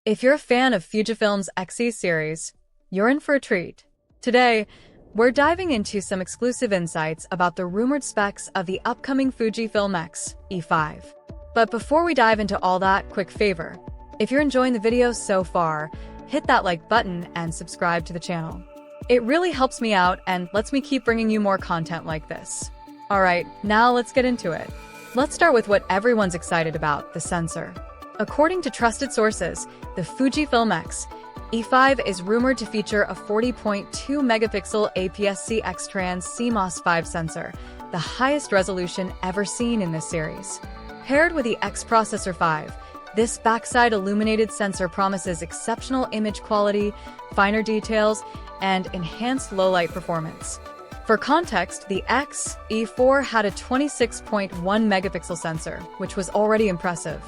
If you're a fan of Fujifilm's X-E series, you're in for a treat. Today, we're diving into some exclusive insights about the rumored specs of the upcoming Fujifilm X-E5. But before we dive into all that, quick favor. If you're enjoying the video so far, hit that like button and subscribe to the channel. It really helps me out and lets me keep bringing you more content like this. Alright, now let's get into it. Let's start with what everyone's excited about, the sensor. According to trusted sources, the Fujifilm X-E5 is rumored to feature a 40.2 megapixel APS-C X-Trans CMOS5 sensor, the highest resolution ever seen in this series. Paired with the X Processor 5, this backside illuminated sensor promises exceptional image quality, finer details, and enhanced low-light performance. For context, the X-E4 had a 26.1 megapixel sensor, which was already impressive.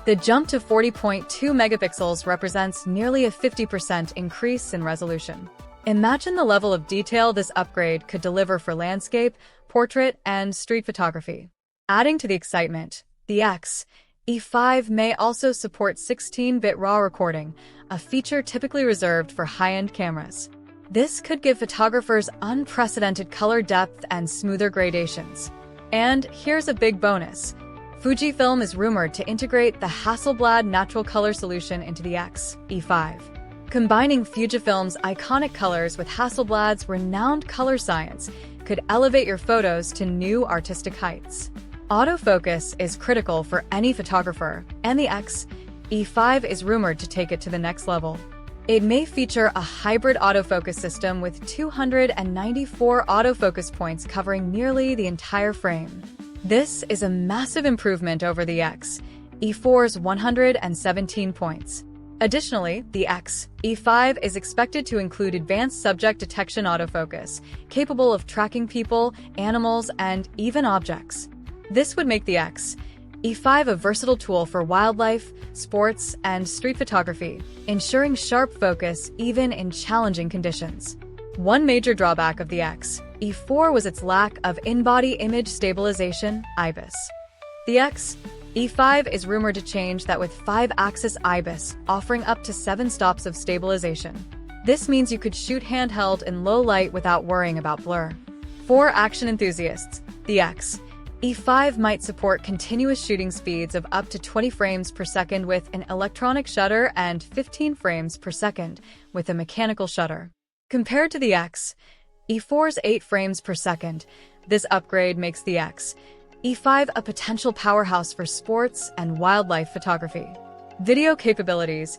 The jump to 40.2 megapixels represents nearly a 50% increase in resolution. Imagine the level of detail this upgrade could deliver for landscape, portrait, and street photography. Adding to the excitement, the X-E5 may also support 16-bit RAW recording, a feature typically reserved for high-end cameras. This could give photographers unprecedented color depth and smoother gradations. And here's a big bonus. Fujifilm is rumored to integrate the Hasselblad natural color solution into the X-E5. Combining Fujifilm's iconic colors with Hasselblad's renowned color science could elevate your photos to new artistic heights. Autofocus is critical for any photographer, and the X-E5 is rumored to take it to the next level. It may feature a hybrid autofocus system with 294 autofocus points covering nearly the entire frame. This is a massive improvement over the X-E4's 117 points. Additionally, the X-E5 is expected to include advanced subject detection autofocus, capable of tracking people, animals, and even objects. This would make the X-E5 a versatile tool for wildlife, sports, and street photography, ensuring sharp focus even in challenging conditions. One major drawback of the X-E4 was its lack of in-body image stabilization, IBIS. The X-E5 is rumored to change that with 5-axis IBIS, offering up to 7 stops of stabilization. This means you could shoot handheld in low light without worrying about blur. For action enthusiasts, the X-E5 might support continuous shooting speeds of up to 20 frames per second with an electronic shutter and 15 frames per second with a mechanical shutter. Compared to the X-E4's 8 frames per second, this upgrade makes the X-E5 a potential powerhouse for sports and wildlife photography. Video capabilities,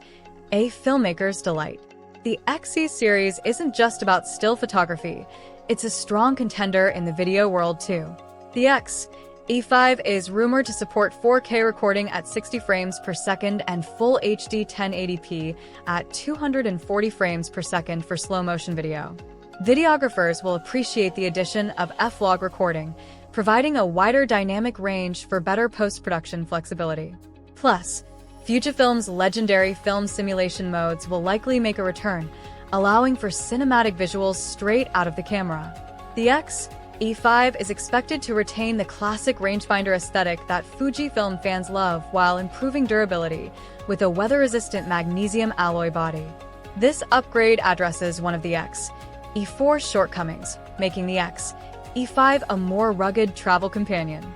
a filmmaker's delight. The X-E series isn't just about still photography, it's a strong contender in the video world too. The X-E5 is rumored to support 4K recording at 60 frames per second and Full HD 1080p at 240 frames per second for slow-motion video. Videographers will appreciate the addition of F-Log recording, providing a wider dynamic range for better post-production flexibility. Plus, Fujifilm's legendary film simulation modes will likely make a return, allowing for cinematic visuals straight out of the camera. The X-E5 is expected to retain the classic rangefinder aesthetic that Fujifilm fans love while improving durability with a weather-resistant magnesium alloy body. This upgrade addresses one of the X-E4's shortcomings, making the X-E5 a more rugged travel companion.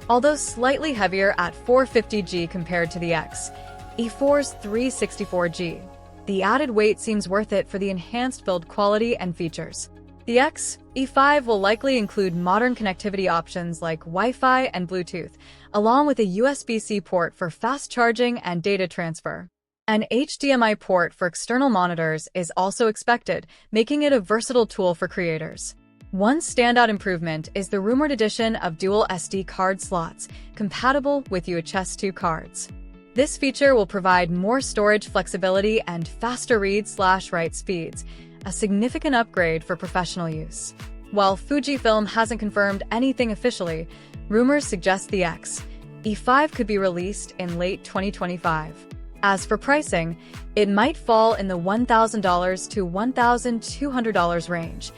Although slightly heavier at 450g compared to the X-E4's 364g, the added weight seems worth it for the enhanced build quality and features. The X-E5 will likely include modern connectivity options like Wi-Fi and Bluetooth, along with a USB-C port for fast charging and data transfer. An HDMI port for external monitors is also expected, making it a versatile tool for creators. One standout improvement is the rumored addition of dual SD card slots, compatible with UHS 2 cards. This feature will provide more storage flexibility and faster read/write speeds, a significant upgrade for professional use. While Fujifilm hasn't confirmed anything officially, rumors suggest the X-E5 could be released in late 2025. As for pricing, it might fall in the $1,000 to $1,200 range,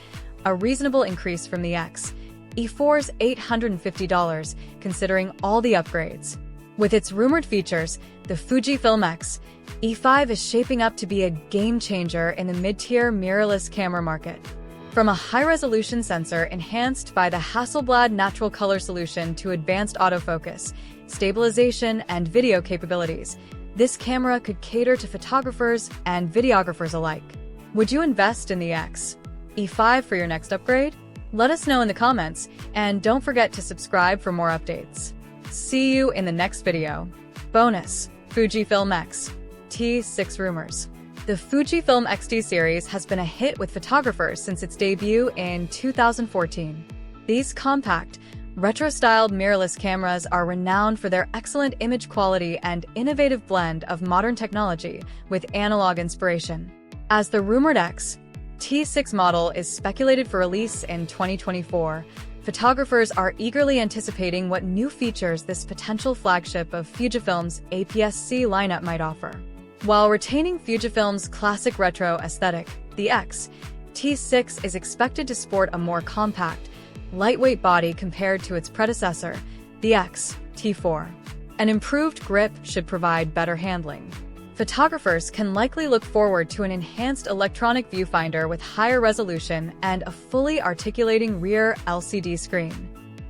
a reasonable increase from the X-E4's $850, considering all the upgrades. With its rumored features, the Fujifilm X-E5 is shaping up to be a game-changer in the mid-tier mirrorless camera market. From a high-resolution sensor enhanced by the Hasselblad natural color solution to advanced autofocus, stabilization, and video capabilities, this camera could cater to photographers and videographers alike. Would you invest in the X-E5 for your next upgrade? Let us know in the comments, and don't forget to subscribe for more updates. See you in the next video. Bonus: Fujifilm X-T6 rumors. The Fujifilm X-T series has been a hit with photographers since its debut in 2014. These compact, retro-styled mirrorless cameras are renowned for their excellent image quality and innovative blend of modern technology with analog inspiration. As the rumored X-T6 model is speculated for release in 2024, photographers are eagerly anticipating what new features this potential flagship of Fujifilm's APS-C lineup might offer. While retaining Fujifilm's classic retro aesthetic, the X-T6 is expected to sport a more compact, lightweight body compared to its predecessor, the X-T4. An improved grip should provide better handling. Photographers can likely look forward to an enhanced electronic viewfinder with higher resolution and a fully articulating rear LCD screen.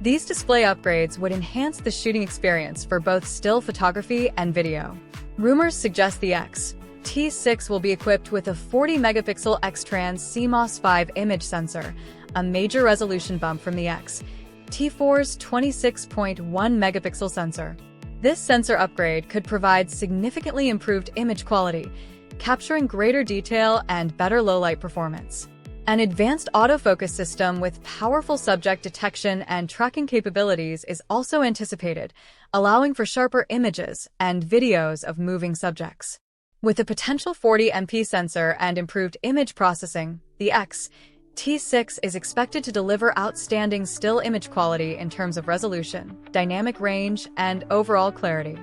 These display upgrades would enhance the shooting experience for both still photography and video. Rumors suggest the X-T6 will be equipped with a 40-megapixel X-Trans CMOS 5 image sensor, a major resolution bump from the X-T4's 26.1-megapixel sensor. This sensor upgrade could provide significantly improved image quality, capturing greater detail and better low-light performance. An advanced autofocus system with powerful subject detection and tracking capabilities is also anticipated, allowing for sharper images and videos of moving subjects. With a potential 40MP sensor and improved image processing, the X-T6 is expected to deliver outstanding still image quality in terms of resolution, dynamic range, and overall clarity.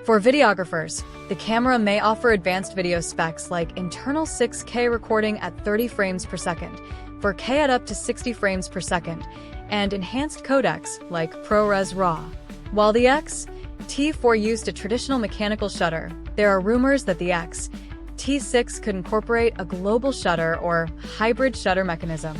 For videographers, the camera may offer advanced video specs like internal 6K recording at 30 frames per second, 4K at up to 60 frames per second, and enhanced codecs like ProRes RAW. While the X-T4 used a traditional mechanical shutter, there are rumors that the X-T6 could incorporate a global shutter or hybrid shutter mechanism.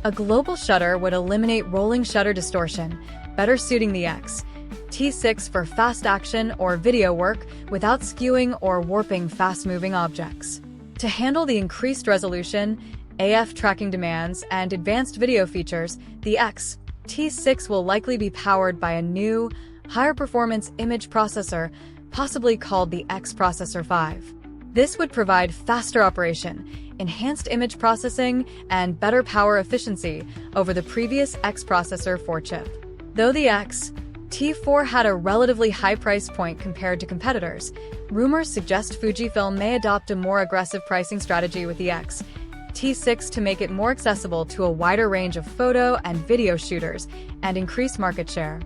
A global shutter would eliminate rolling shutter distortion, better suiting the X-T6 for fast action or video work without skewing or warping fast-moving objects. To handle the increased resolution, AF tracking demands, and advanced video features, the X-T6 will likely be powered by a new, higher-performance image processor, possibly called the X-Processor 5. This would provide faster operation, enhanced image processing, and better power efficiency over the previous X-Processor 4 chip. Though the X-T4 had a relatively high price point compared to competitors, rumors suggest Fujifilm may adopt a more aggressive pricing strategy with the X-T6 to make it more accessible to a wider range of photo and video shooters and increase market share.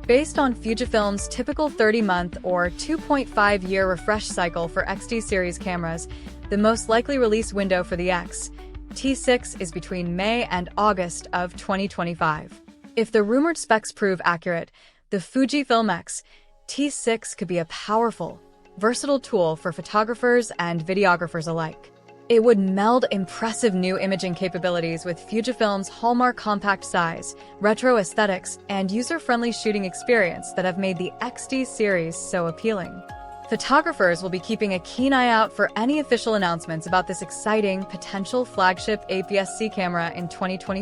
Based on Fujifilm's typical 30-month or 2.5-year refresh cycle for X-T series cameras, the most likely release window for the X-T6 is between May and August of 2025. If the rumored specs prove accurate, the Fujifilm X-T6 could be a powerful, versatile tool for photographers and videographers alike. It would meld impressive new imaging capabilities with Fujifilm's hallmark compact size, retro aesthetics, and user-friendly shooting experience that have made the X-T series so appealing. Photographers will be keeping a keen eye out for any official announcements about this exciting potential flagship APS-C camera in 2025.